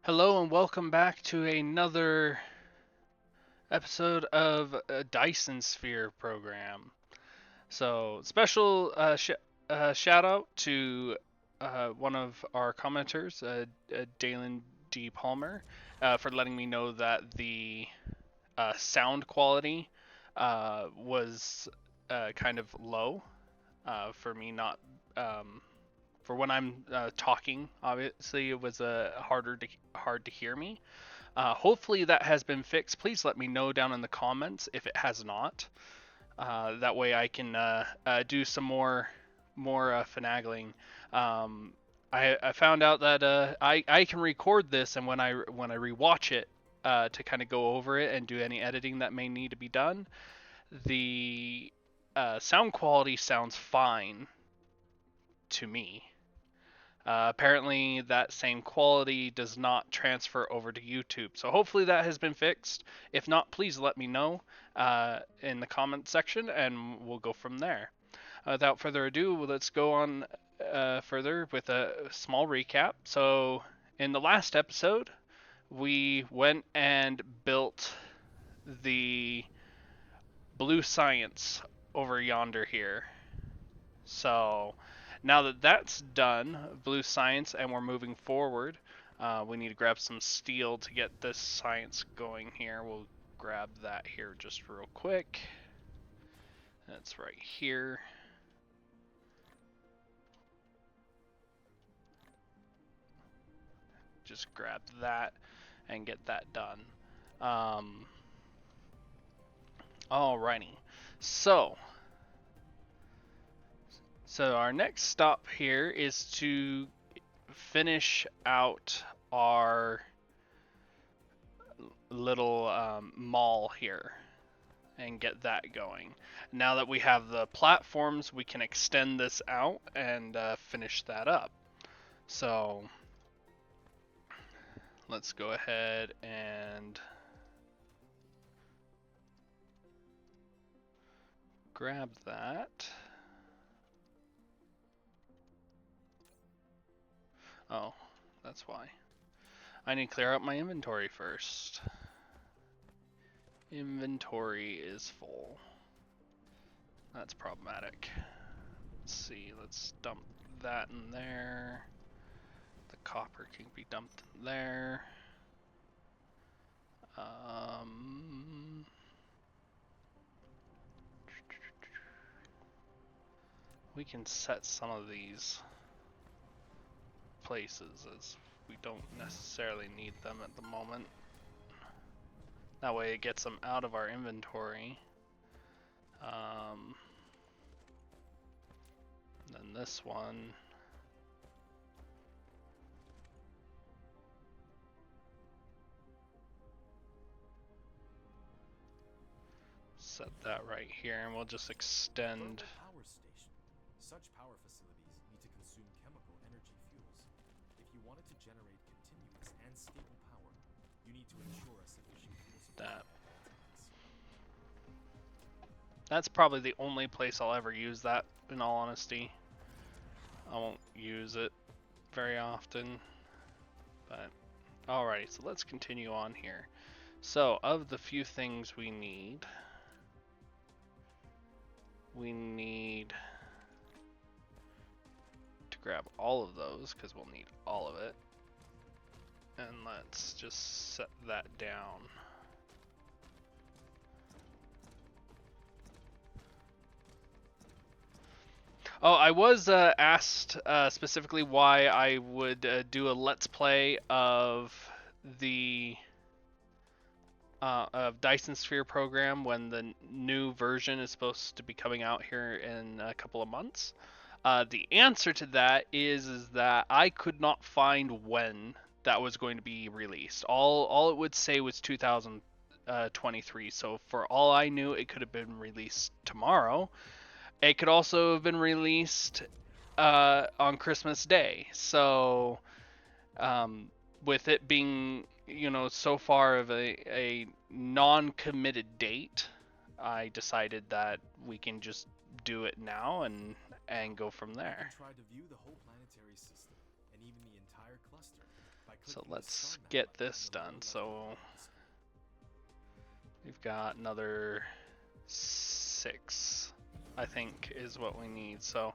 Hello and welcome back to another episode of a Dyson Sphere program. So, special shout out to one of our commenters, Dalen D. Palmer, for letting me know that the sound quality was kind of low for me not. For when I'm talking, obviously it was hard to hear me. Hopefully that has been fixed. Please let me know down in the comments if it has not. That way I can do some more finagling. Um, I found out that I can record this, and when I rewatch it to kind of go over it and do any editing that may need to be done, the sound quality sounds fine to me. Apparently, that same quality does not transfer over to YouTube. So hopefully that has been fixed. If not, please let me know in the comment section, and we'll go from there. Without further ado, let's go on further with a small recap. So, in the last episode, we went and built the blue science over yonder here. So, now that that's done, blue science, and we're moving forward, we need to grab some steel to get this science going here. We'll grab that here just real quick. That's right here. Just grab that and get that done. Alrighty. So, our next stop here is to finish out our little mall here and get that going. Now that we have the platforms, we can extend this out and finish that up. So let's go ahead and grab that. Oh, that's why. I need to clear out my inventory first. Inventory is full. That's problematic. Let's see, let's dump that in there. The copper can be dumped in there. We can set some of these places as we don't necessarily need them at the moment. That way it gets them out of our inventory. Then this one. Set that right here, and we'll just extend. Power station. Such power facilities need to consume chemical energy fuels. If you want it to generate continuous and stable power, you need to ensure a sufficient fuel supply. That's probably the only place I'll ever use that, in all honesty. I won't use it very often. But, alrighty, so let's continue on here. So, of the few things we need to grab all of those, because we'll need all of it. And let's just set that down. Oh, I was asked specifically why I would do a Let's Play of the Dyson Sphere program when the new version is supposed to be coming out here in a couple of months. The answer to that is that I could not find when that was going to be released. All it would say was 2023. So for all I knew, it could have been released tomorrow. It could also have been released on Christmas Day. So with it being, so far of a non-committed date, I decided that we can just do it now and go from there. Try to view the whole planetary system and even the entire cluster by So let's get this done. So we've got another 6, I think, is what we need. So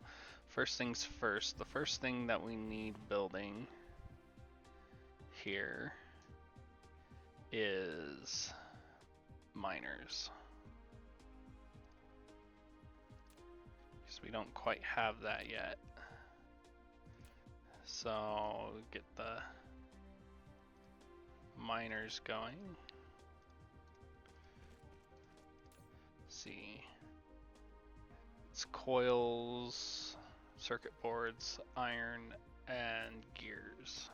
first things first, the first thing that we need building here is miners. Because we don't quite have that yet. So get the miners going. Let's see. It's coils, circuit boards, iron, and gears.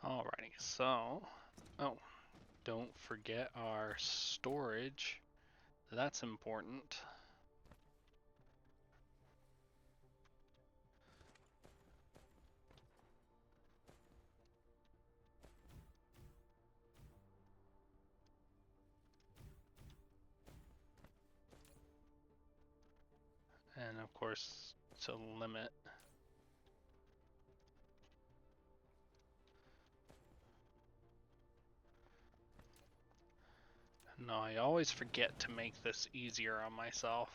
Alrighty, so, oh, don't forget our storage. That's important. And of course, to limit. No, I always forget to make this easier on myself.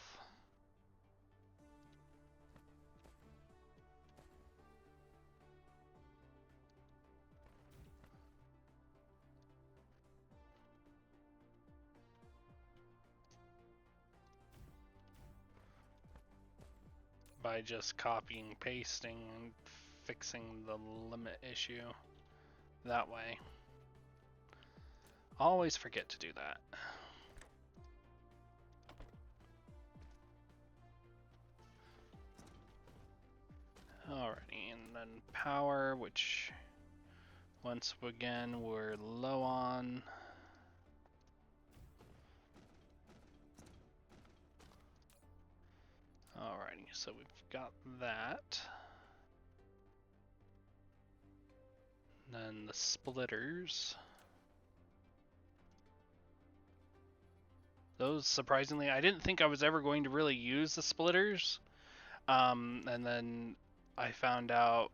By just copying, pasting, and fixing the limit issue that way. Always forget to do that. Alrighty, and then power, which once again we're low on. Alrighty, so we've got that. Then the splitters. Those, surprisingly, I didn't think I was ever going to really use the splitters. And then I found out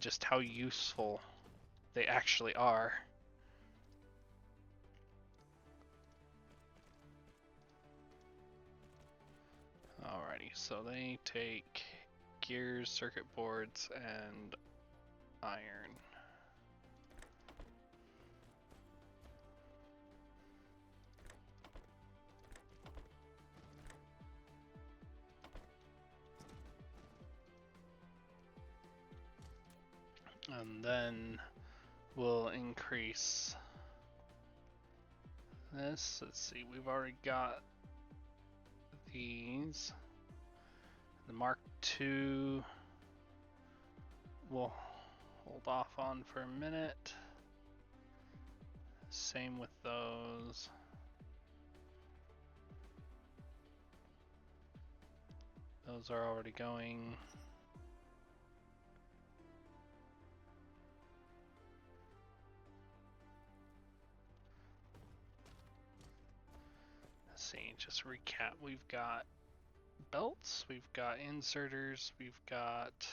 just how useful they actually are. Alrighty, so they take gears, circuit boards, and iron. And then we'll increase this. Let's see, we've already got these. The Mark II we'll hold off on for a minute. Same with those. Those are already going. Let's see, just recap. We've got belts, we've got inserters, we've got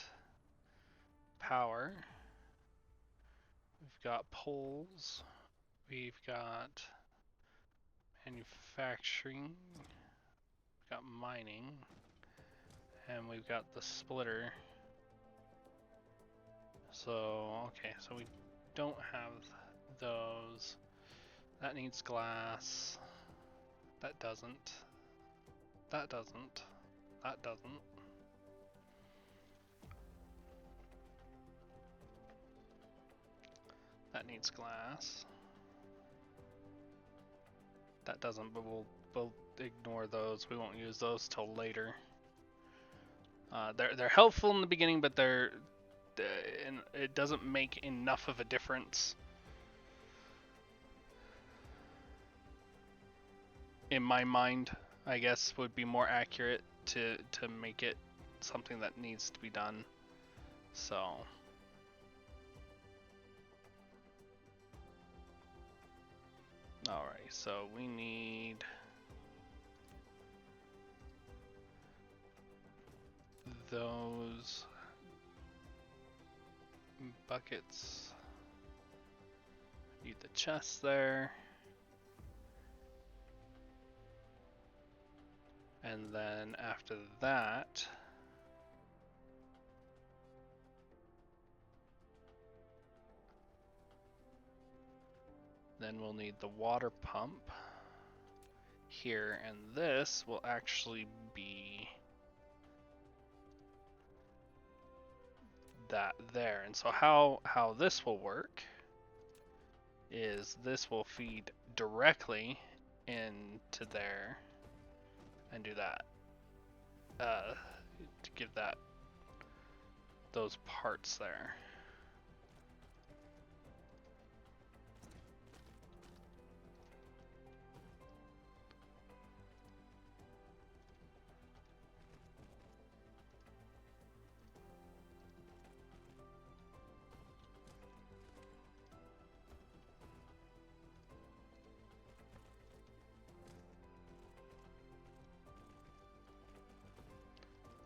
power, we've got poles, we've got manufacturing, we've got mining, and we've got the splitter. So, okay, so we don't have those. That needs glass. That doesn't. That doesn't. That doesn't. That needs glass. That doesn't, but we'll ignore those. We won't use those till later. They're helpful in the beginning, but it doesn't make enough of a difference in my mind, I guess, would be more accurate to make it something that needs to be done. So. Alright, so we need those buckets. Need the chest there. And then after that, then we'll need the water pump here, and this will actually be that there. And so how this will work is this will feed directly into there and do that to give that those parts there.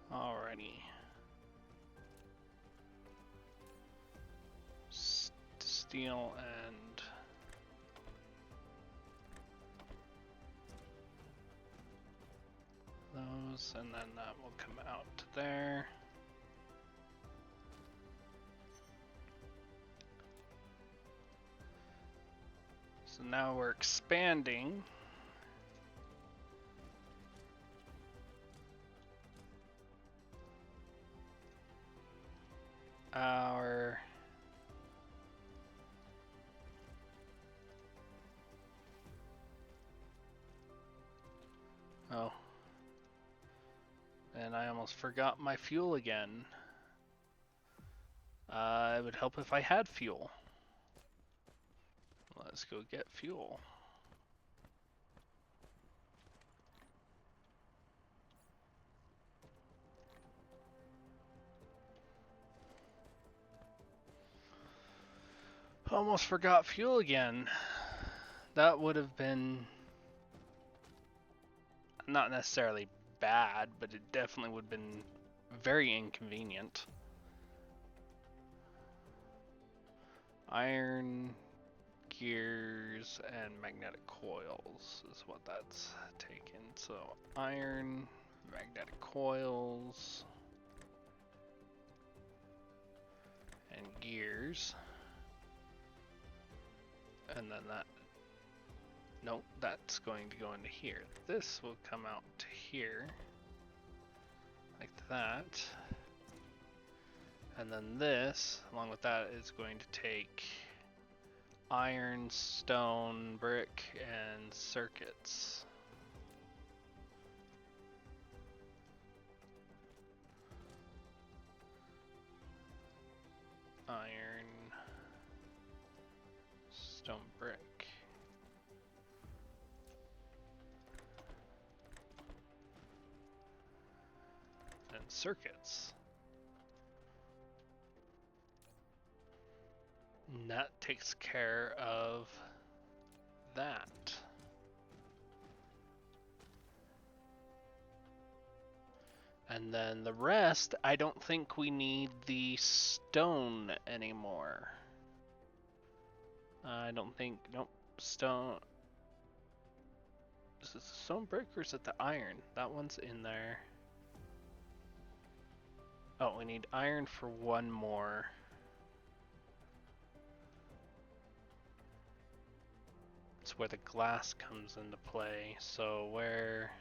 Alrighty. Steel and those, and then that will come out to there. So now we're expanding our oh, and I almost forgot my fuel again. It would help if I had fuel. Let's go get fuel. Almost forgot fuel again. That would have been not necessarily bad, but it definitely would have been very inconvenient. Iron, gears, and magnetic coils is what that's taken. So iron, magnetic coils, and gears. And then that, nope, that's going to go into here. This will come out to here, like that. And then this, along with that, is going to take iron, stone, brick, and circuits. Iron, stone, brick. And circuits. And that takes care of that. And then the rest, I don't think we need the stone anymore. I don't think, nope, stone. Is it the stone brick or is it the iron? That one's in there. Oh, we need iron for one more. It's where the glass comes into play. So where...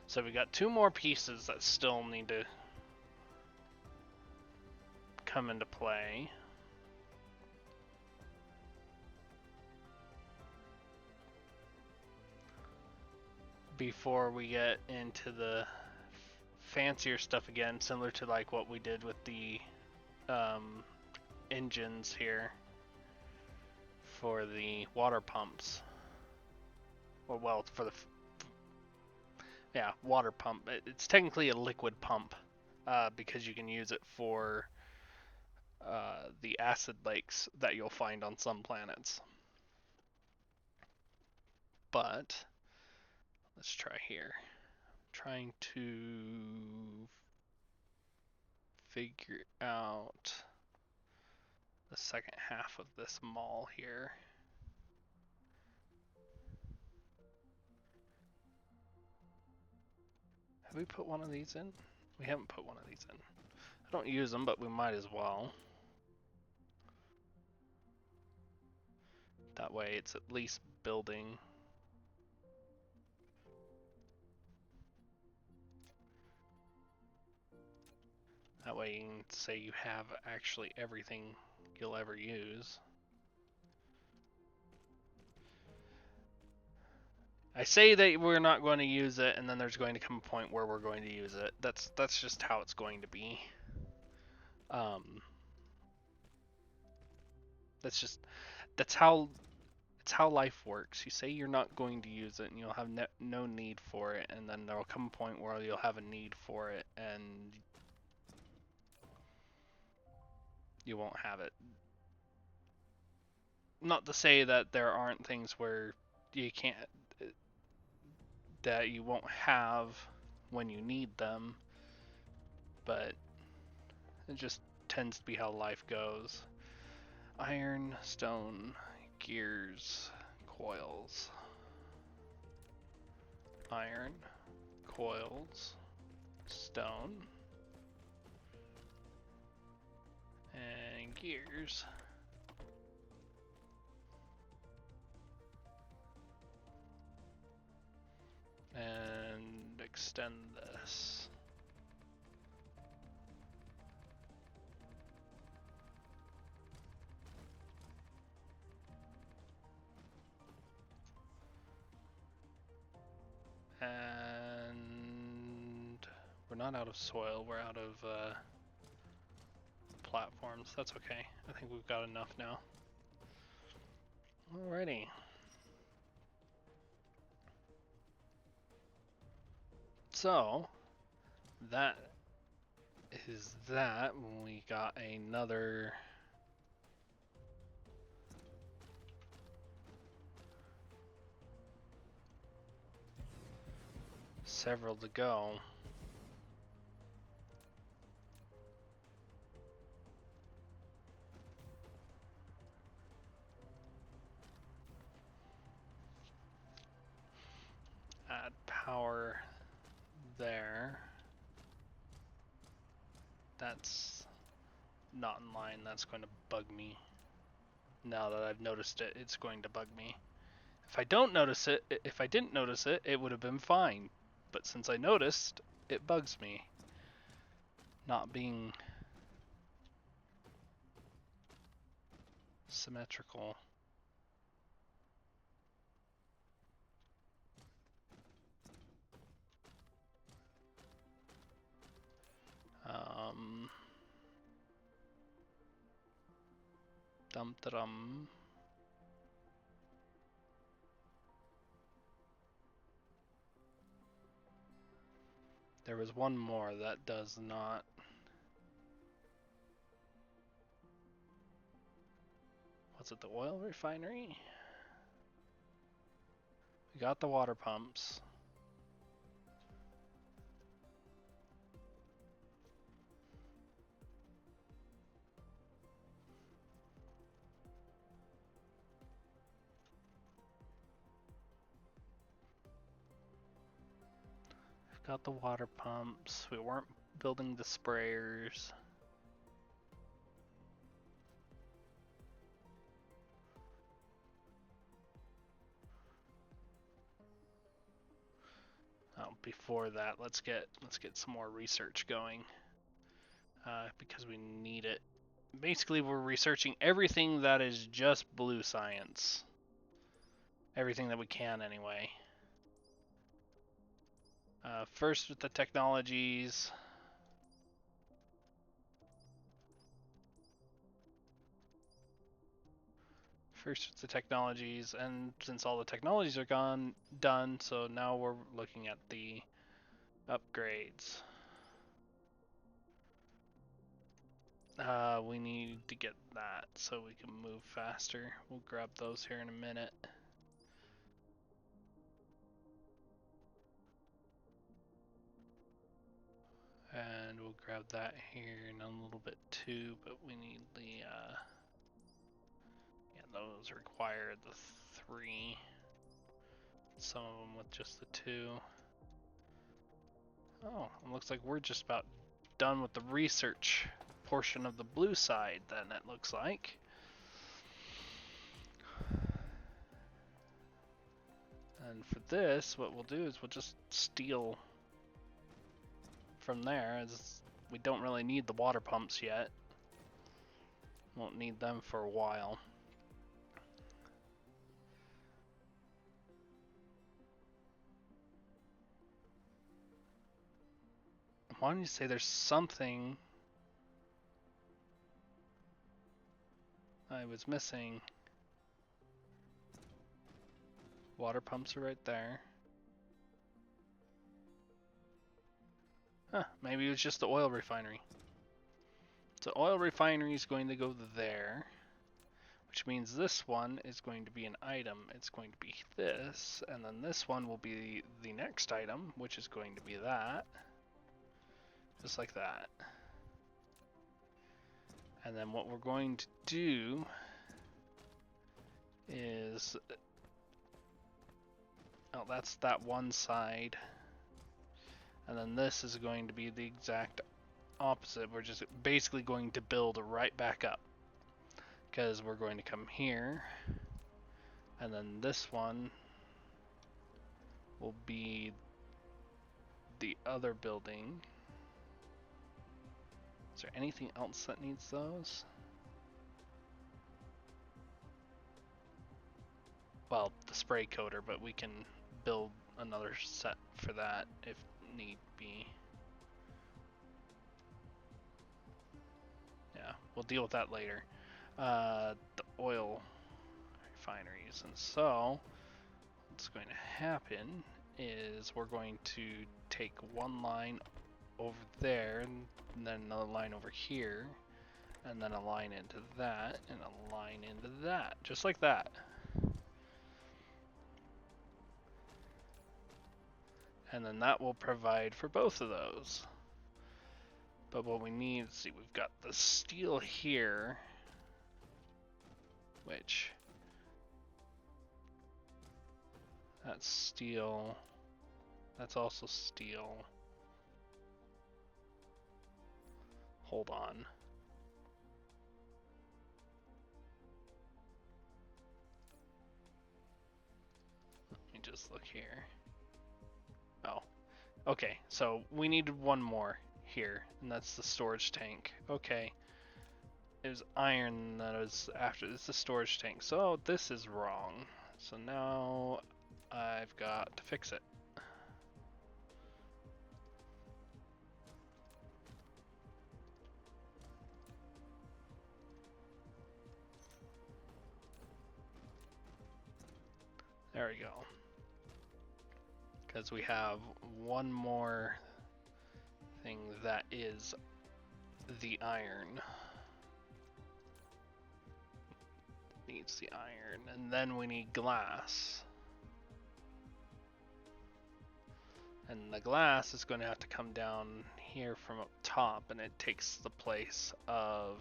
So we got 2 more pieces that still need to come into play. Before we get into the fancier stuff again, similar to like what we did with the engines here for the water pumps. Or well, for the water pump. It's technically a liquid pump because you can use it for the acid lakes that you'll find on some planets. But let's try here. I'm trying to figure out the second half of this mall here. Have we put one of these in? We haven't put one of these in. I don't use them, but we might as well. That way it's at least building. That way you can say you have actually everything you'll ever use. I say that we're not going to use it, and then there's going to come a point where we're going to use it. That's just how it's going to be. That's how life works. You say you're not going to use it, and you'll have no need for it, and then there'll come a point where you'll have a need for it, and you won't have it. Not to say that there aren't things where you can't, that you won't have when you need them, but it just tends to be how life goes. Iron, stone, gears, coils. Iron, coils, stone, and gears. And extend this. And we're not out of soil, we're out of platforms. That's okay. I think we've got enough now. Alrighty. So, that is that. We got another several to go. Add power there. That's not in line. That's going to bug me. Now that I've noticed it, it's going to bug me. If I didn't notice it, it would have been fine. But since I noticed, it bugs me. Not being symmetrical. Dum-dum. There was one more that does not. Was it the oil refinery? We got the water pumps. We've got the water pumps. We weren't building the sprayers. Oh, before that, let's get some more research going, because we need it. Basically, we're researching everything that is just blue science. Everything that we can, anyway. First with the technologies. And since all the technologies are done, so now we're looking at the upgrades. We need to get that so we can move faster. We'll grab those here in a minute. And we'll grab that here in a little bit too, but we need the, yeah, those require the 3. Some of them with just the 2. Oh, it looks like we're just about done with the research portion of the blue side then, it looks like. And for this, what we'll do is we'll just steal from there, as we don't really need the water pumps yet. Won't need them for a while. Why don't you say there's something I was missing? Water pumps are right there. Huh, maybe it was just the oil refinery. So oil refinery is going to go there, which means this one is going to be an item. It's going to be this, and then this one will be the next item, which is going to be that. Just like that. And then what we're going to do is, oh, that's that one side. And then this is going to be the exact opposite. We're just basically going to build right back up, because we're going to come here, and then this one will be the other building. Is there anything else that needs those? Well, the spray coater, but we can build another set for that if need be. Yeah, we'll deal with that later. The oil refineries. And so, what's going to happen is we're going to take one line over there, and then another line over here, and then a line into that, and a line into that, just like that. And then that will provide for both of those. But what we need, let's see, we've got the steel here, which, that's steel, that's also steel. Hold on. Let me just look here. Oh, okay, so we needed one more here, and that's the storage tank. Okay. It was iron that was after. It's the storage tank. So this is wrong. So now I've got to fix it. There we go. Because we have one more thing that is the iron. Needs the iron. And then we need glass. And the glass is going to have to come down here from up top, and it takes the place of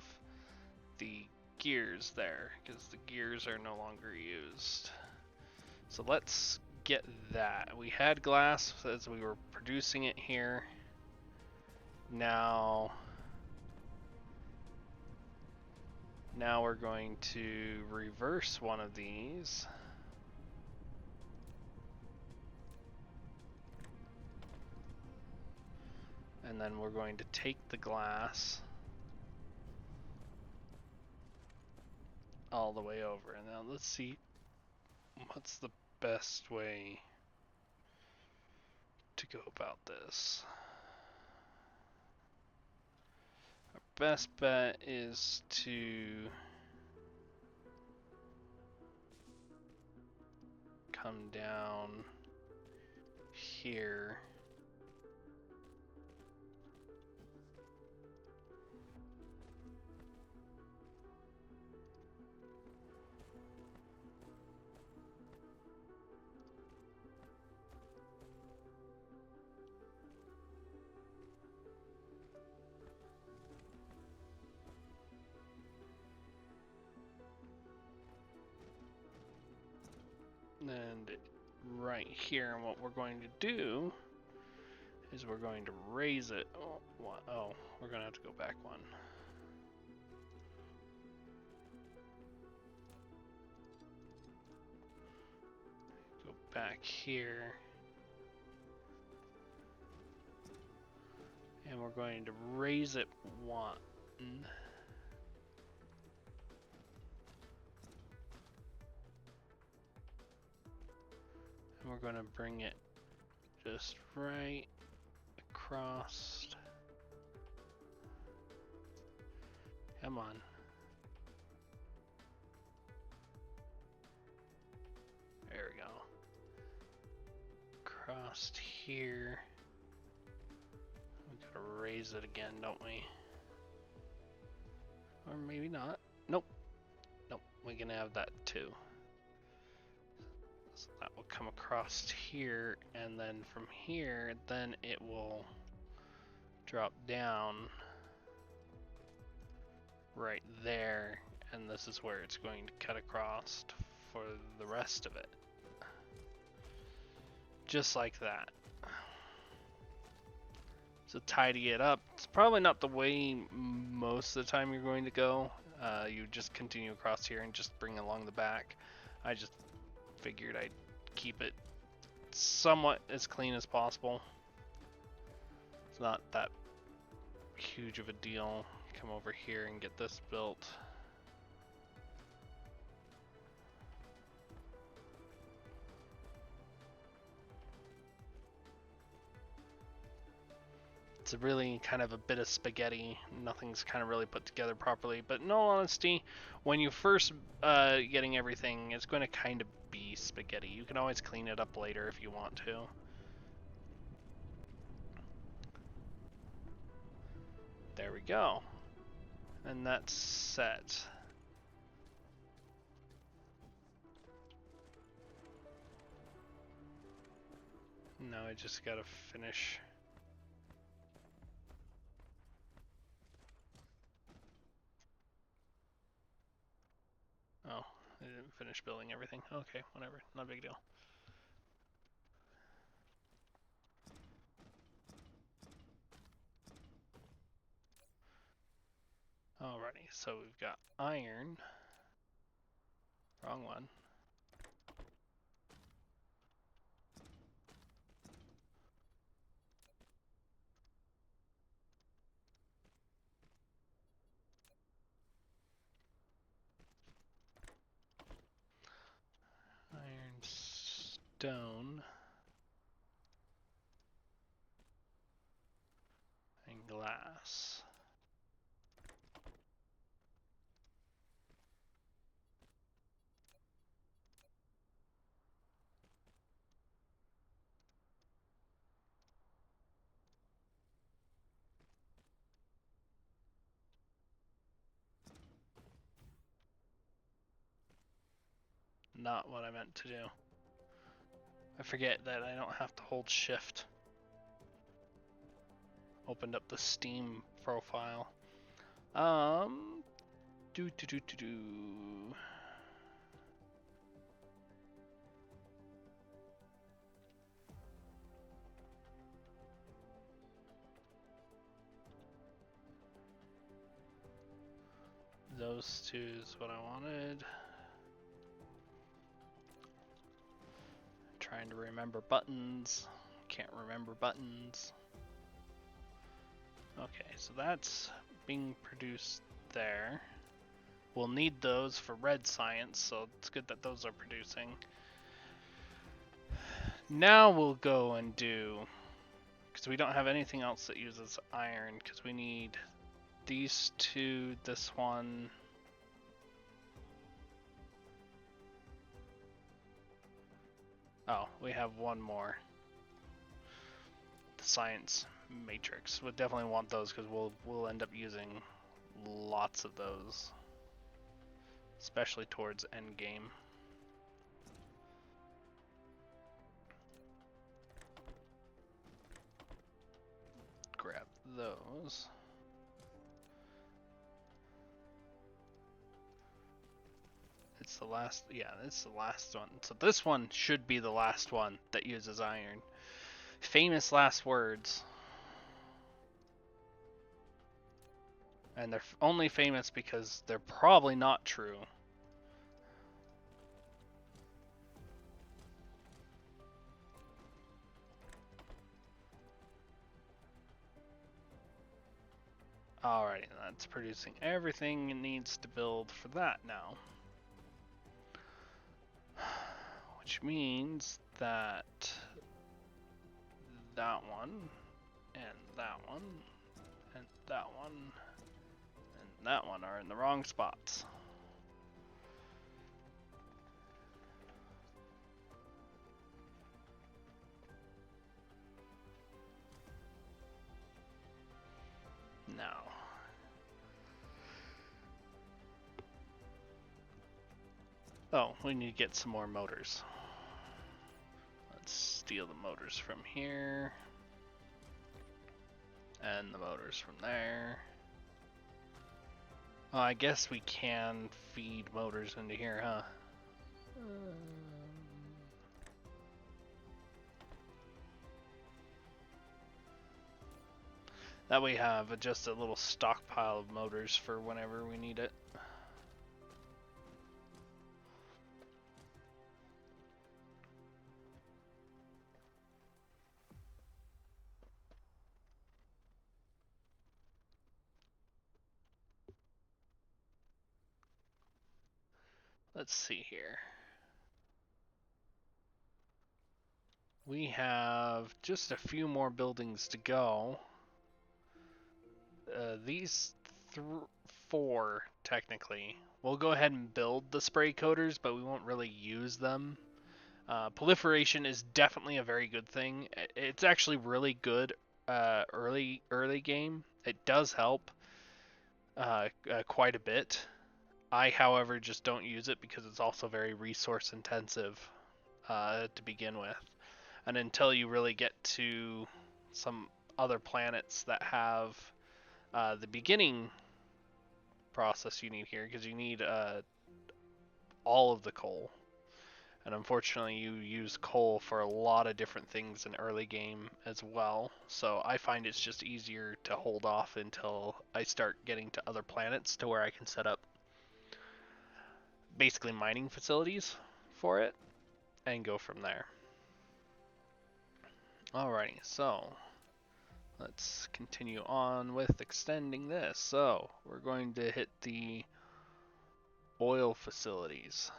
the gears there, because the gears are no longer used. So let's get that. We had glass as we were producing it here. Now we're going to reverse one of these. And then we're going to take the glass all the way over. And now let's see what's the best way to go about this. Our best bet is to come down here. And right here, and what we're going to do is we're going to raise it. Oh, we're going to have to go back one. Go back here. And we're going to raise it one. And we're going to bring it just right across. Come on. There we go. Across here. We gotta raise it again, don't we? Or maybe not. Nope. Nope. We can have that too. So that will come across here, and then from here, then it will drop down right there, and this is where it's going to cut across for the rest of it. Just like that. So tidy it up. It's probably not the way most of the time you're going to go. You just continue across here and just bring along the back. I just figured I'd keep it somewhat as clean as possible. It's not that huge of a deal. Come over here and get this built. It's a really kind of a bit of spaghetti. Nothing's kind of really put together properly. But in all honesty, when you first getting everything, it's going to kind of be spaghetti. You can always clean it up later if you want to. There we go. And that's set. Now I just gotta finish. Oh, I didn't finish building everything. Okay, whatever, not a big deal. Alrighty, so we've got iron. Wrong one. Iron, stone, and glass. Not what I meant to do. I forget that I don't have to hold shift. Opened up the Steam profile. Do. Those two is what I wanted. Trying to remember buttons. Can't remember buttons. Okay, so that's being produced there. We'll need those for red science, so it's good that those are producing. Now we'll go and do, because we don't have anything else that uses iron, because we need these two, this one. Oh, we have one more. The science matrix. We'll definitely want those because we'll end up using lots of those, especially towards end game. Grab those. It's the last, yeah, it's the last one. So this one should be the last one that uses iron. Famous last words. And they're only famous because they're probably not true. Alrighty, that's producing everything it needs to build for that now. Which means that that one, and that one, and that one, and that one are in the wrong spots. Now, oh, we need to get some more motors. Let's steal the motors from here, and the motors from there. Oh, I guess we can feed motors into here, huh? That way we have just a little stockpile of motors for whenever we need it. Let's see here. We have just a few more buildings to go. These four, technically. We'll go ahead and build the spray coaters, but we won't really use them. Proliferation is definitely a very good thing. It's actually really good early game. It does help quite a bit. I, however, just don't use it because it's also very resource intensive to begin with. And until you really get to some other planets that have the beginning process you need here, because you need all of the coal. And unfortunately, you use coal for a lot of different things in early game as well. So I find it's just easier to hold off until I start getting to other planets to where I can set up basically mining facilities for it and go from there. Alrighty, so let's continue on with extending this. So we're going to hit the oil facilities.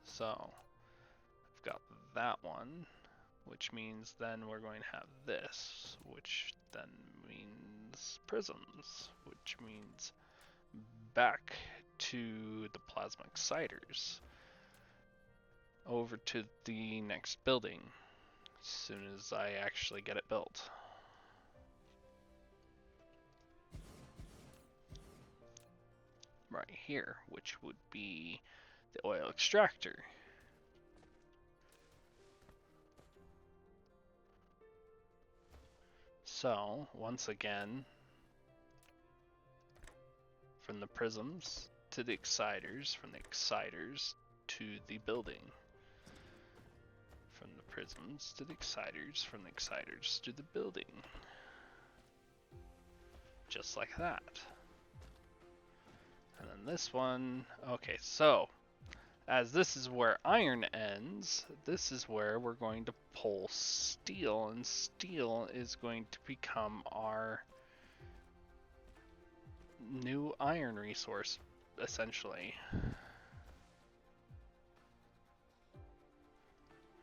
So we've got that one, which means then we're going to have this, which then means prisms, which means back to the plasma exciters, over to the next building as soon as I actually get it built. Right here, which would be the oil extractor. So, once again, from the prisms to the exciters, from the exciters to the building. From the prisms to the exciters, from the exciters to the building. Just like that. And then this one, okay, so As this is where iron ends, this is where we're going to pull steel, and steel is going to become our new iron resource, essentially.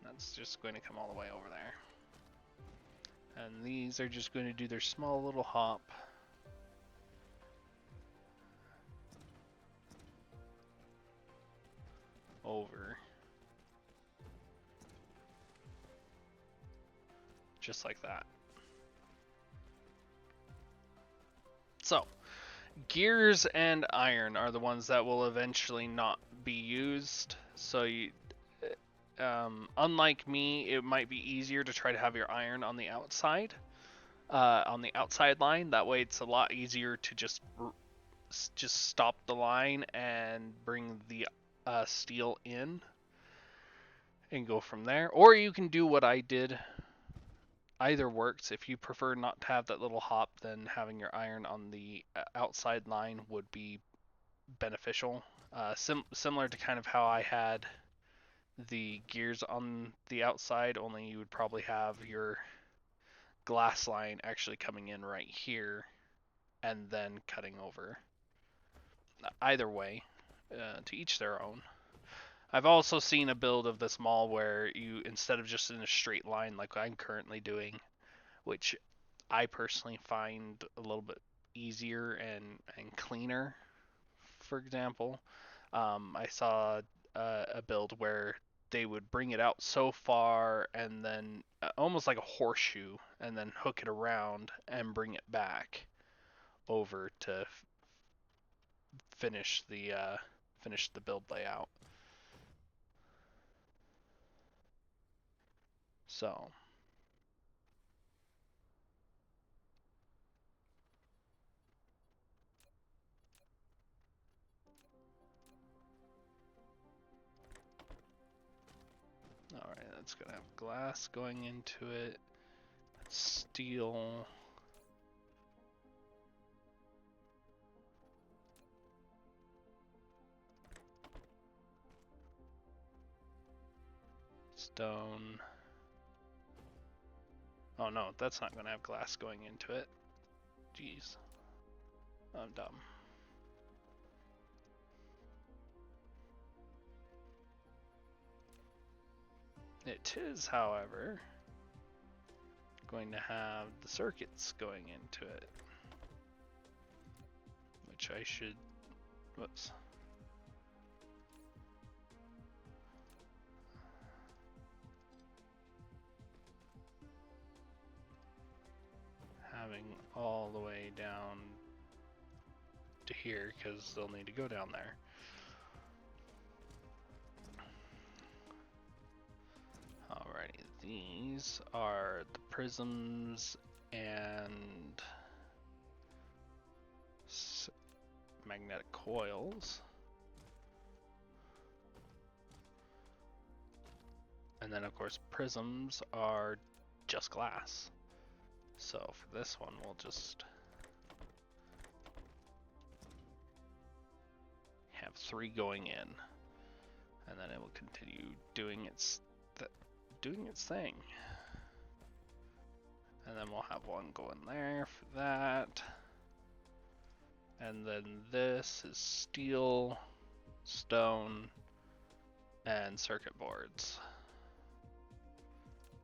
That's just going to come all the way over there. And these are just going to do their small little hop. Over. Just like that. So, gears and iron are the ones that will eventually not be used. So you, unlike me, it might be easier to try to have your iron on the outside line. That way, it's a lot easier to just stop the line and bring the steel in and go from there. Or you can do what I did. Either works. If you prefer not to have that little hop, then having your iron on the outside line would be beneficial. Similar to kind of how I had the gears on the outside, only you would probably have your glass line actually coming in right here and then cutting over. Either way, to each their own. I've also seen a build of this mall where you, instead of just in a straight line like I'm currently doing, which I personally find a little bit easier and cleaner. For example, I saw a build where they would bring it out so far and then almost like a horseshoe and then hook it around and bring it back over to finish the build layout. So alright, that's gonna have glass going into it. Steel. Stone. Oh no, that's not gonna have glass going into it. Jeez. I'm dumb. It is, however, going to have the circuits going into it, which I should, whoops. Having all the way down to here, because they'll need to go down there. Alrighty, these are the prisms and magnetic coils. And then of course prisms are just glass. So for this one we'll just have 3 going in. And then it will continue doing its thing. And then we'll have 1 going there for that. And then this is steel, stone, and circuit boards.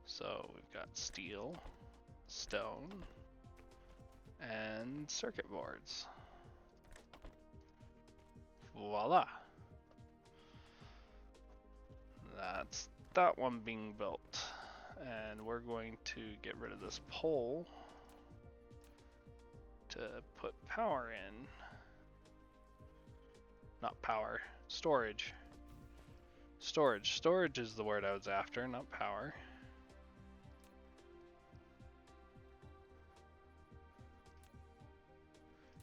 So we've got steel, stone, and circuit boards. Voila! That's that one being built. And we're going to get rid of this pole to put power in. Not power, storage. Storage is the word I was after, not power.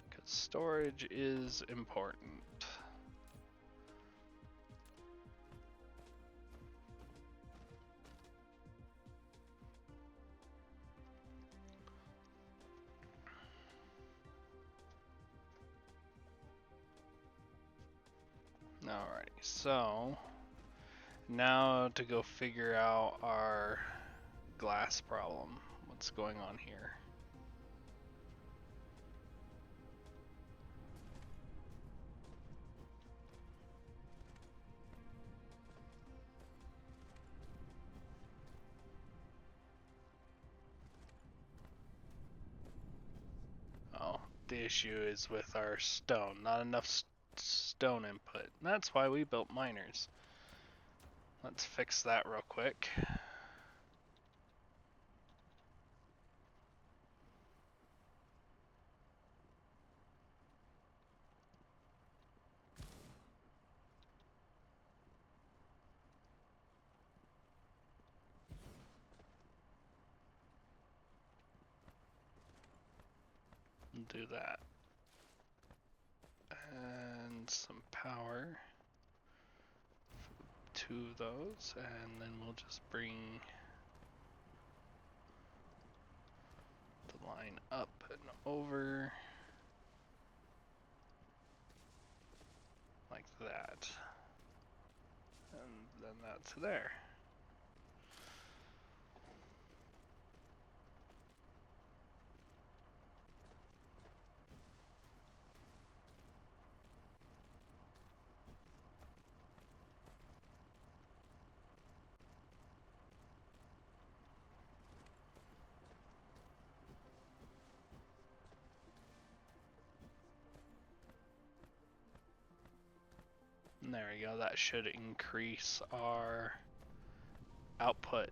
Because storage is important. Alrighty, so now to go figure out our glass problem. What's going on here? Oh, the issue is with our stone. Not enough stone input. That's why we built miners. Let's fix that real quick. Do that. And some power. Two of those, and then we'll just bring the line up and over like that. And then that's there. And there we go, that should increase our output,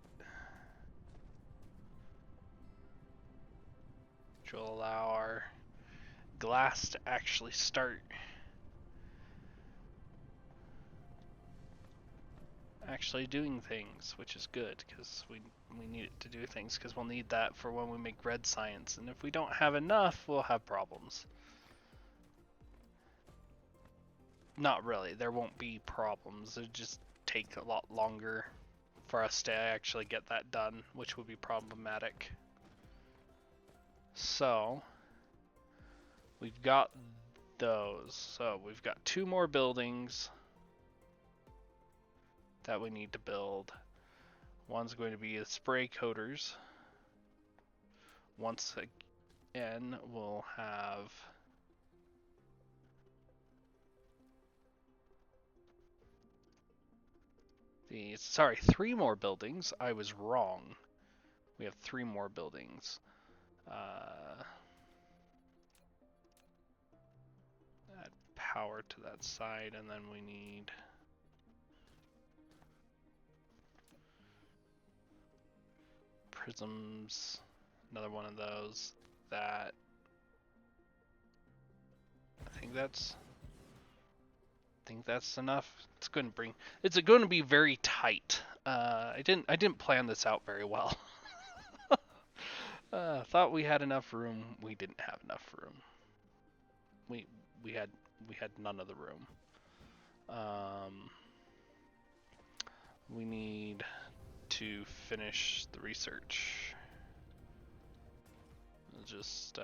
which will allow our glass to actually start doing things, which is good because we need it to do things, because we'll need that for when we make red science, and if we don't have enough, we'll have problems. Not really, there won't be problems, it'll just take a lot longer for us to actually get that done, which would be problematic. So we've got those. So we've got 2 more buildings that we need to build. One's going to be the spray coaters. Once again, we'll have the, sorry, 3 more buildings. I was wrong. We have 3 more buildings. Add power to that side, and then we need prisms, another one of those. That, I think that's enough. It's going to be very tight. I didn't plan this out very well. Thought we had enough room. We didn't have enough room. We had none of the room. We need to finish the research. Just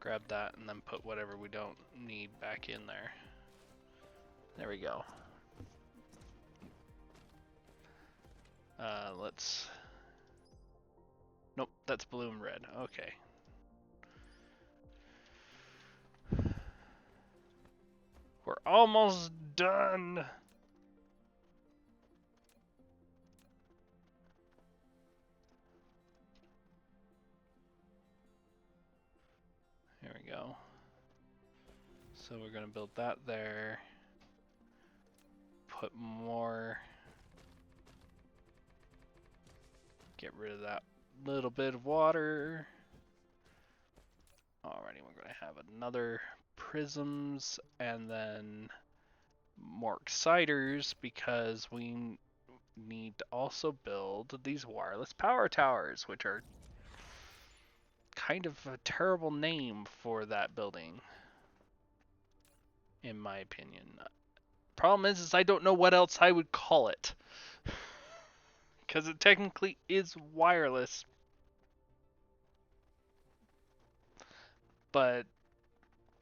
grab that and then put whatever we don't need back in there. There we go. Let's... Nope, that's blue and red. Okay. We're almost done! Here we go. So we're gonna build that there. Put more... Get rid of that little bit of water. Alrighty, we're gonna have another prisms and then more exciters, because we need to also build these wireless power towers, which are kind of a terrible name for that building, in my opinion. Problem is I don't know what else I would call it, because it technically is wireless. But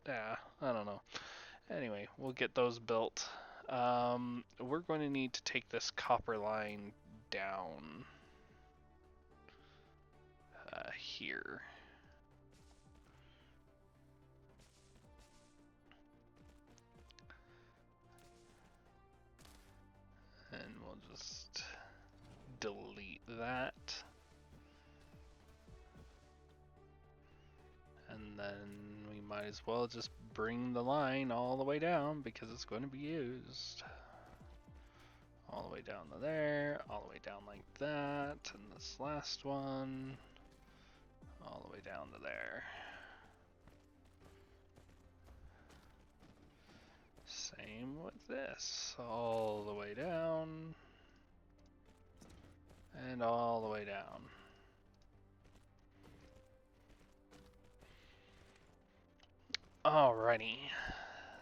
yeah, I don't know. Anyway, we'll get those built. We're going to need to take this copper line down here. And we'll just delete that. And then we might as well just bring the line all the way down because it's going to be used. All the way down to there, all the way down like that, and this last one, all the way down to there. Same with this, all the way down, and all the way down. Alrighty.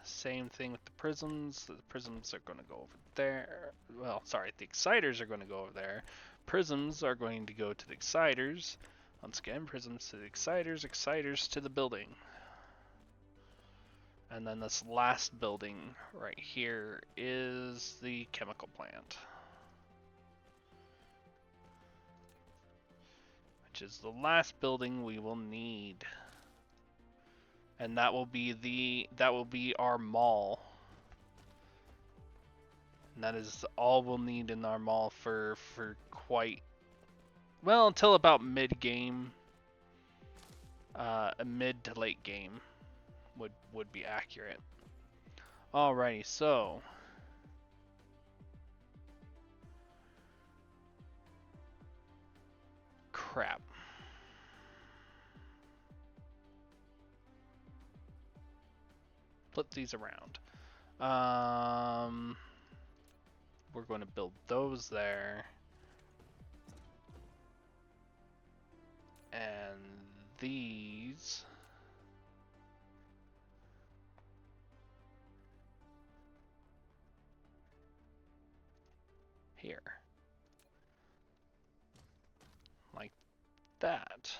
Same thing with the prisms. The prisms are going to go over there. Well, sorry, the exciters are going to go over there. Prisms are going to go to the exciters. Once again, prisms to the exciters, exciters to the building. And then this last building right here is the chemical plant, which is the last building we will need. And that will be our mall. And that is all we'll need in our mall for quite well until about mid game. A mid to late game would be accurate. Alrighty, so crap. Flip these around. We're going to build those there. And these here. Like that.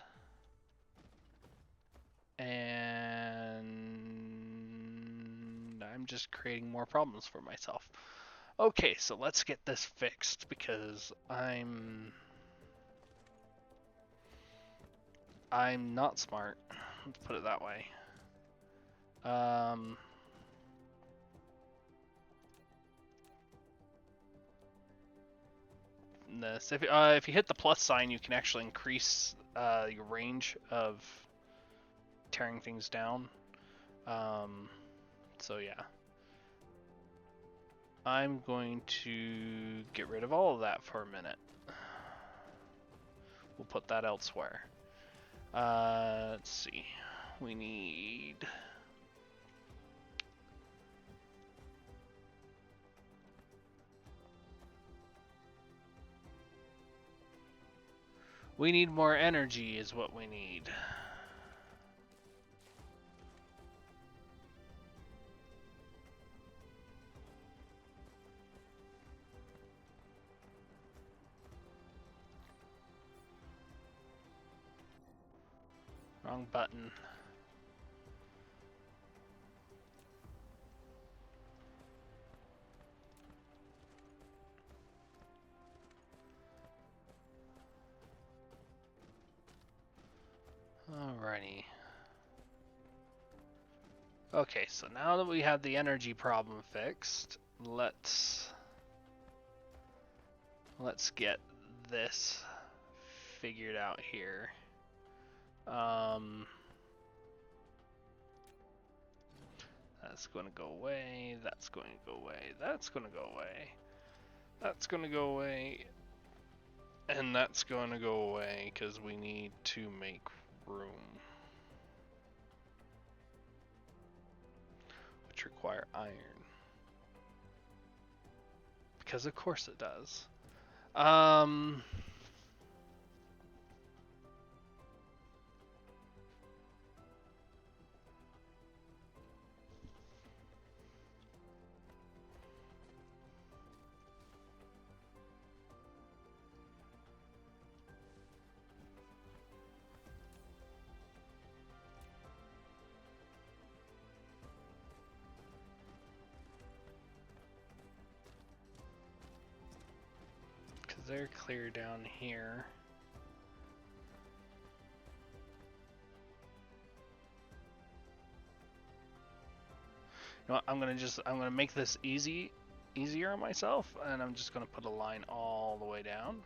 And I'm just creating more problems for myself. Okay, so let's get this fixed because I'm not smart. Let's put it that way. This if you hit the plus sign, you can actually increase your range of tearing things down. So yeah. I'm going to get rid of all of that for a minute. We'll put that elsewhere. Let's see. We need... We need more energy is what we need. Wrong button. Alrighty. Okay, so now that we have the energy problem fixed, let's get this figured out here. That's going to go away, that's going to go away, that's going to go away, that's going to go away, and that's going to go away because we need to make room. Which require iron. Because of course it does. they're clear down here. You know what, I'm gonna make this easier on myself, and I'm just gonna put a line all the way down.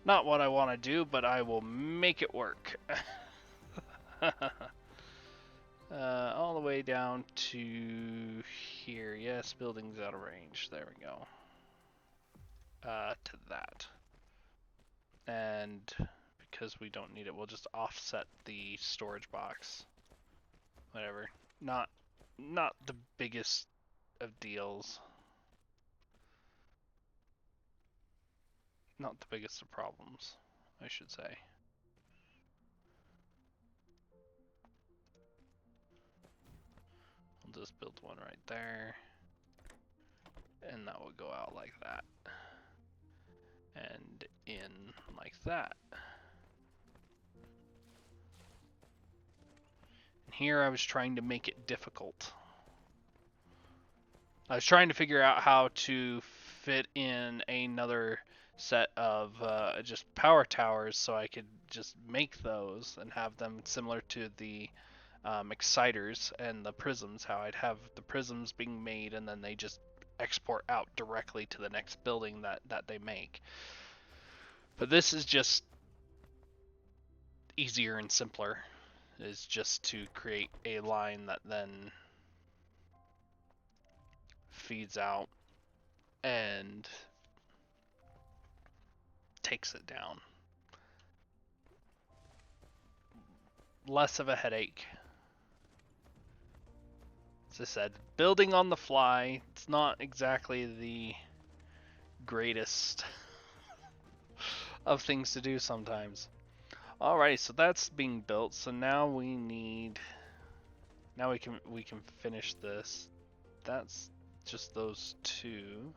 Not what I want to do, but I will make it work. All the way down to here. Yes, building's out of range. There we go. To that. And because we don't need it, we'll just offset the storage box. Whatever. Not the biggest of deals. Not the biggest of problems, I should say. We'll just build one right there. And that will go out like that. And in like that. And here I was trying to make it difficult. I was trying to figure out how to fit in another set of just power towers so I could just make those and have them similar to the exciters and the prisms, how I'd have the prisms being made and then they just export out directly to the next building that they make. But this is just easier and simpler, is just to create a line that then feeds out and takes it down. Less of a headache. As I said, building on the fly, it's not exactly the greatest of things to do sometimes. Alrighty, so that's being built. So now we need. Now we can finish this. That's just those two.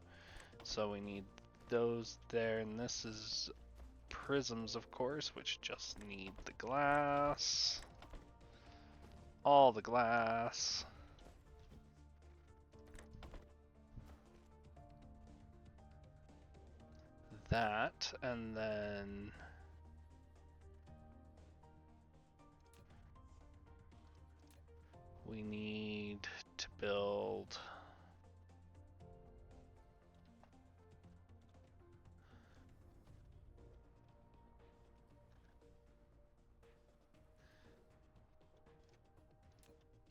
So we need those there, and this is prisms, of course, which just need the glass. All the glass. That, and then we need to build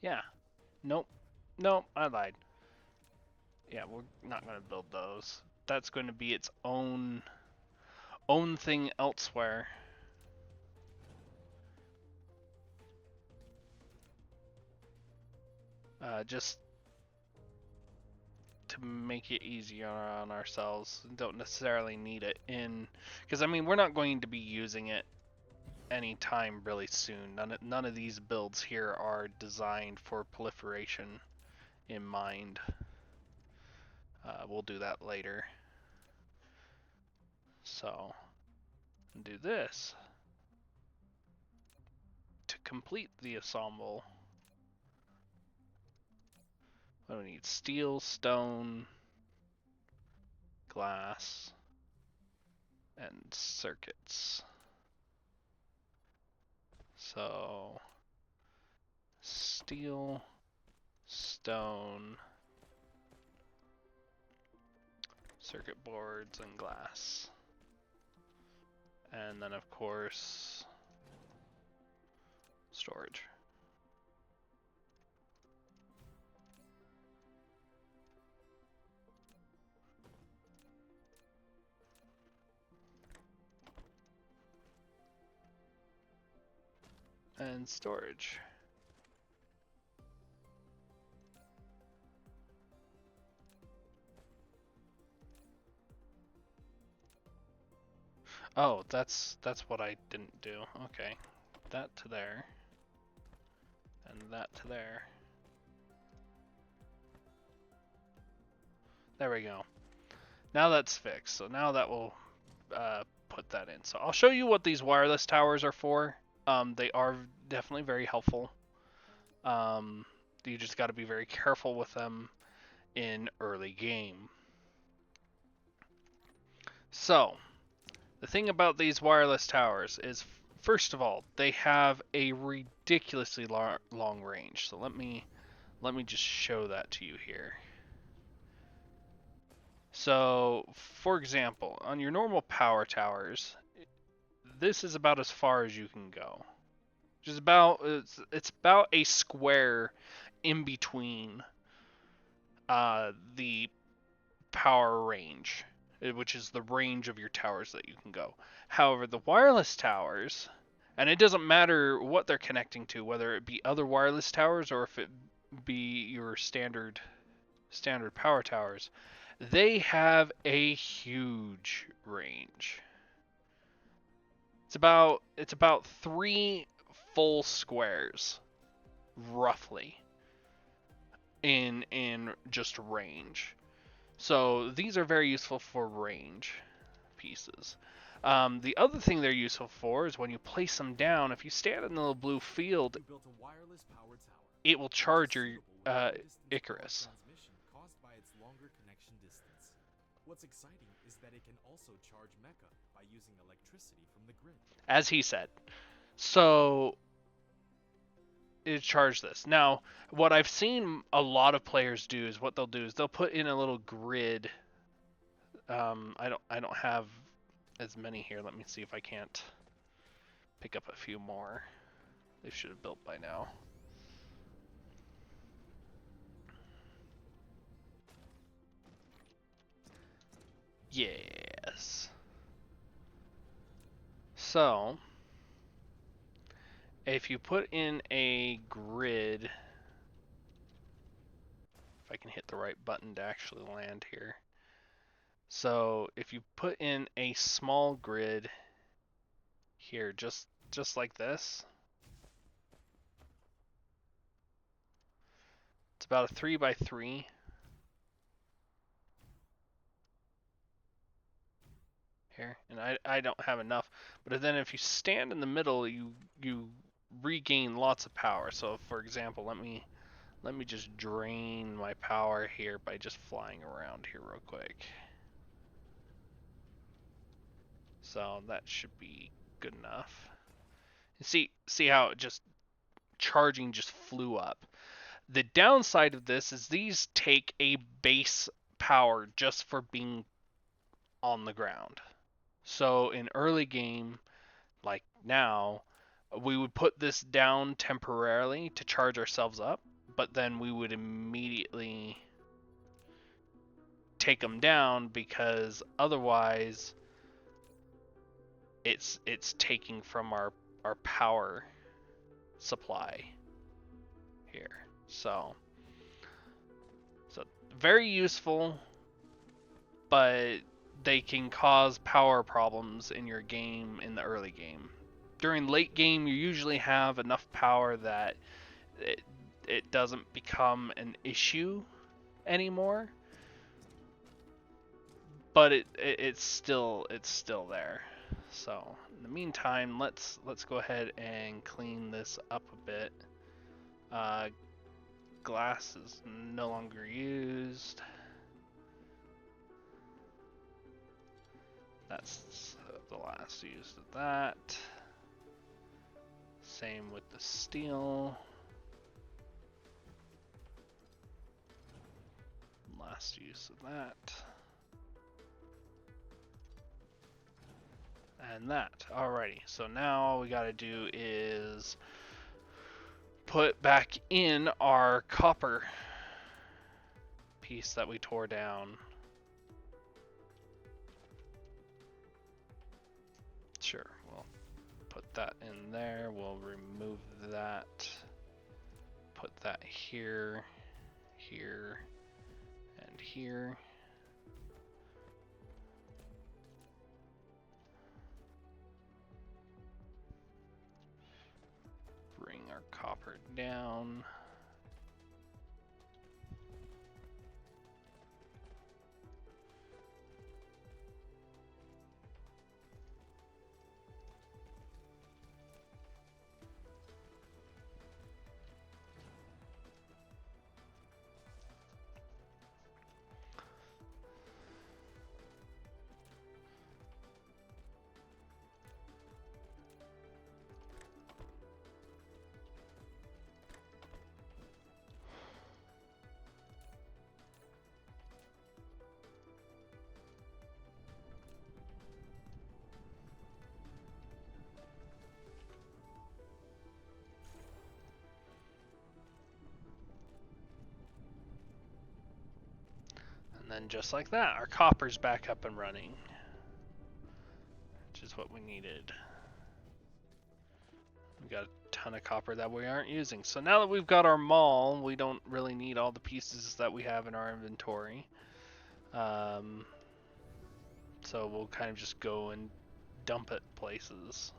yeah. Nope. Nope, I lied. Yeah, we're not going to build those. That's going to be its own thing elsewhere. Just to make it easier on ourselves. Don't necessarily need it in, because I mean we're not going to be using it anytime really soon. None of these builds here are designed for proliferation in mind. We'll do that later. So, do this to complete the ensemble. What do we need? Steel, stone, glass, and circuits. So, steel, stone, circuit boards, and glass. And then, of course, storage. And storage. Oh, that's what I didn't do. Okay. That to there. And that to there. There we go. Now that's fixed. So now that will put that in. So I'll show you what these wireless towers are for. They are definitely very helpful. You just got to be very careful with them. in early game. So, the thing about these wireless towers is, first of all, they have a ridiculously long range. So let me just show that to you here. So, for example, on your normal power towers, this is about as far as you can go. Just about it's about a square in between the power range, which is the range of your towers that you can go. However, the wireless towers, and it doesn't matter what they're connecting to, whether it be other wireless towers or if it be your standard power towers, they have a huge range. It's about 3 full squares roughly in just range. So these are very useful for range pieces. The other thing they're useful for is when you place them down, if you stand in the little blue field, You built a wireless power tower, it will which is charge your suitable with long-distance power Icarus. transmission caused by its longer connection distance. What's exciting is that it can also charge Mecha by using electricity from the grid. As he said. So it charge this. Now, what I've seen a lot of players do is what they'll do is they'll put in a little grid. I don't have as many here. Let me see if I can't pick up a few more. They should have built by now. Yes. So, if you put in a grid, if I can hit the right button to actually land here. So, if you put in a small grid here, just like this, it's about a 3x3. Here, and I don't have enough, but then if you stand in the middle, you regain lots of power. So, for example, let me just drain my power here by just flying around here real quick. So that should be good enough. See how it just charging just flew up. The downside of this is these take a base power just for being on the ground. So in early game, like now, we would put this down temporarily to charge ourselves up, but then we would immediately take them down because otherwise it's taking from our power supply here. So very useful, but they can cause power problems in your game in the early game. During late game, you usually have enough power that it doesn't become an issue anymore. But it's still there. So in the meantime, let's go ahead and clean this up a bit. Glass is no longer used. That's the last use of that. Same with the steel. Last use of that. And that. Alrighty, so now all we gotta do is put back in our copper piece that we tore down. Sure, we'll put that in there. We'll remove that. Put that here, here, and here. Bring our copper down. then just like that, our copper's back up and running, which is what we needed. We got a ton of copper that we aren't using. So now that we've got our mall, we don't really need all the pieces that we have in our inventory. So we'll kind of just go and dump it places.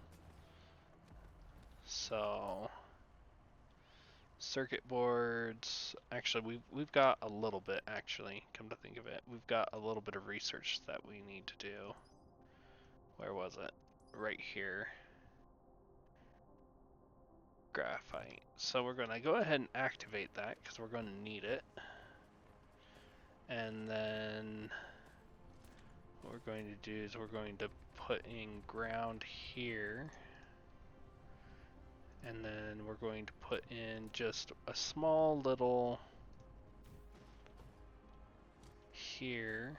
So circuit boards, actually we've got a little bit, actually, come to think of it. We've got a little bit of research that we need to do. Where was it? Right here. Graphite. So we're going to go ahead and activate that because we're going to need it. And then what we're going to do is we're going to put in ground here. And then we're going to put in just a small little here.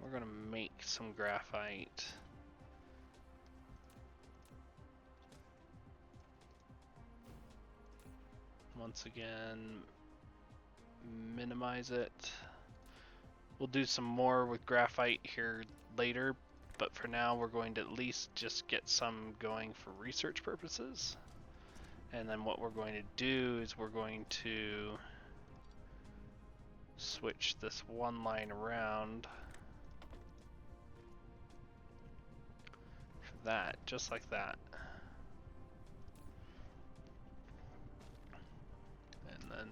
We're going to make some graphite. Once again, minimize it. We'll do some more with graphite here later, but for now we're going to at least just get some going for research purposes. And then what we're going to do is we're going to switch this one line around for that, just like that. And then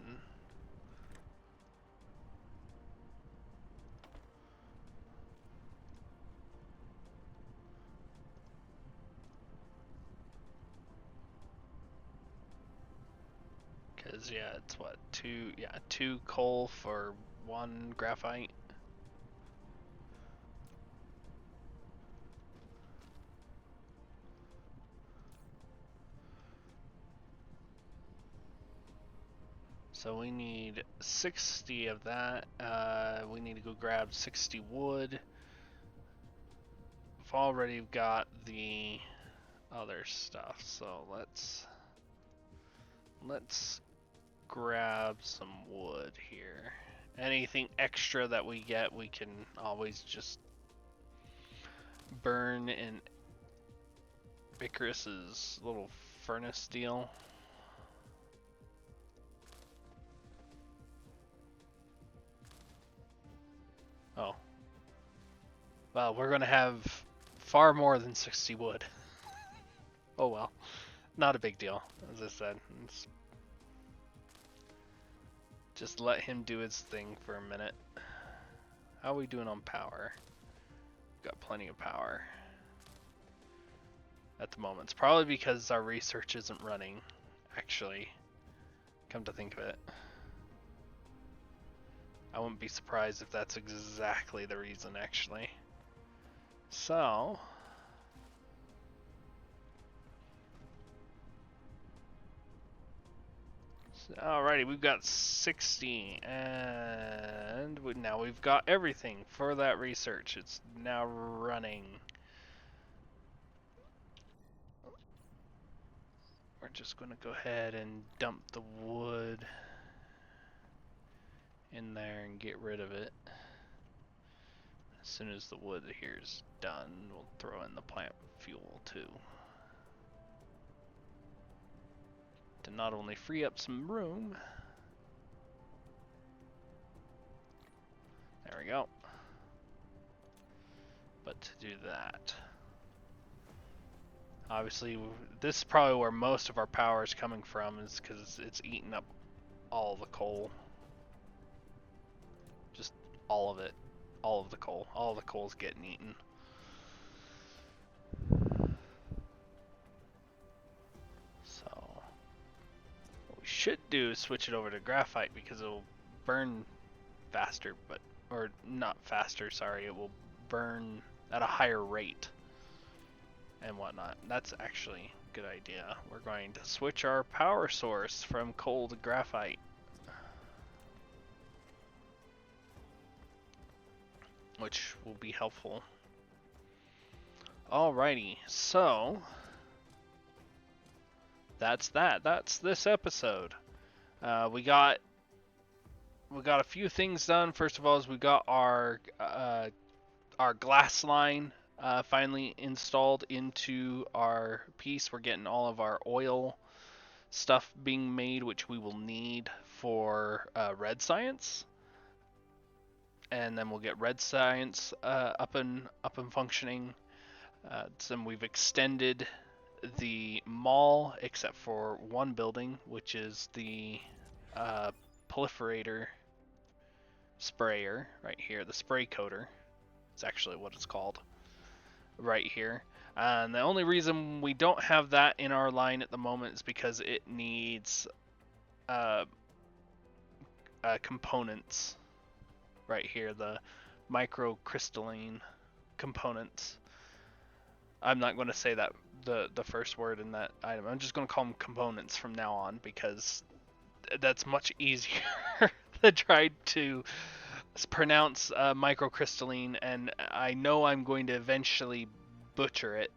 because yeah, it's what, two coal for one graphite. So we need 60 of that. We need to go grab 60 wood. We've already got the other stuff, so let's grab some wood here. Anything extra that we get, we can always just burn in Icarus's little furnace deal. Oh. Well, we're gonna have far more than 60 wood. Oh well. Not a big deal, as I said. Just let him do his thing for a minute. How are we doing on power? Got plenty of power at the moment. It's probably because our research isn't running, actually. Come to think of it. I wouldn't be surprised if that's exactly the reason, actually. So alrighty, we've got 60, and now we've got everything for that research. It's now running. We're just going to go ahead and dump the wood in there and get rid of it. As soon as the wood here is done, we'll throw in the plant fuel too. To not only free up some room. There we go. But to do that, obviously this is probably where most of our power is coming from, is because it's eating up all the coal. Just all of it. All of the coal. All the coal's getting eaten. So what we should do is switch it over to graphite because it'll burn faster, or not faster, sorry, it will burn at a higher rate and whatnot. That's actually a good idea. We're going to switch our power source from coal to graphite. Which will be helpful. Alrighty, so that's that. That's this episode. We got a few things done. First of all, is we got our glass line finally installed into our piece. We're getting all of our oil stuff being made, which we will need for red science, and then we'll get red science up and functioning. So we've extended the mall except for one building, which is the proliferator sprayer right here, the spray coater. It's actually what it's called right here. And the only reason we don't have that in our line at the moment is because it needs uh, components right here, the microcrystalline components. I'm not going to say that the first word in that item. I'm just going to call them components from now on because that's much easier to try to pronounce microcrystalline, and I know I'm going to eventually butcher it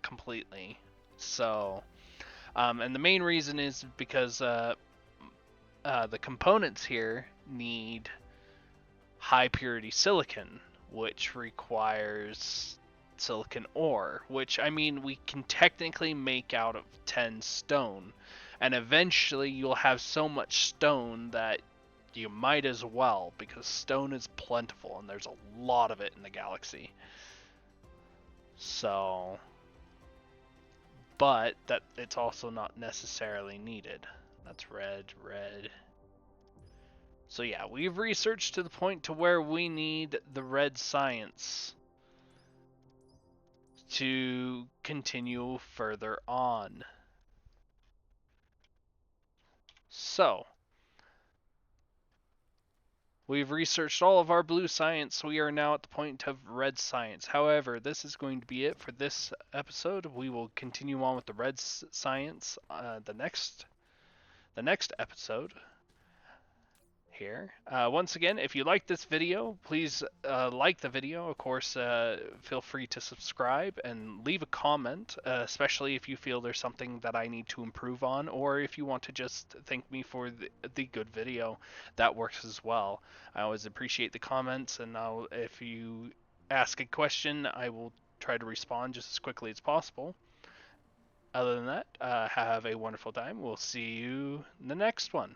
completely. So, and the main reason is because the components here need high purity silicon, which requires silicon ore, which I mean we can technically make out of 10 stone, and eventually you'll have so much stone that you might as well, because stone is plentiful and there's a lot of it in the galaxy. So, but that it's also not necessarily needed. That's red, red. So yeah, we've researched to the point to where we need the red science to continue further on. So, we've researched all of our blue science. We are now at the point of red science. However, this is going to be it for this episode. We will continue on with the red science the next episode here. Once again, if you like this video, please like the video. Of course, feel free to subscribe and leave a comment, especially if you feel there's something that I need to improve on, or if you want to just thank me for the good video, that works as well. I always appreciate the comments, and if you ask a question, I will try to respond just as quickly as possible. Other than that, have a wonderful time. We'll see you in the next one.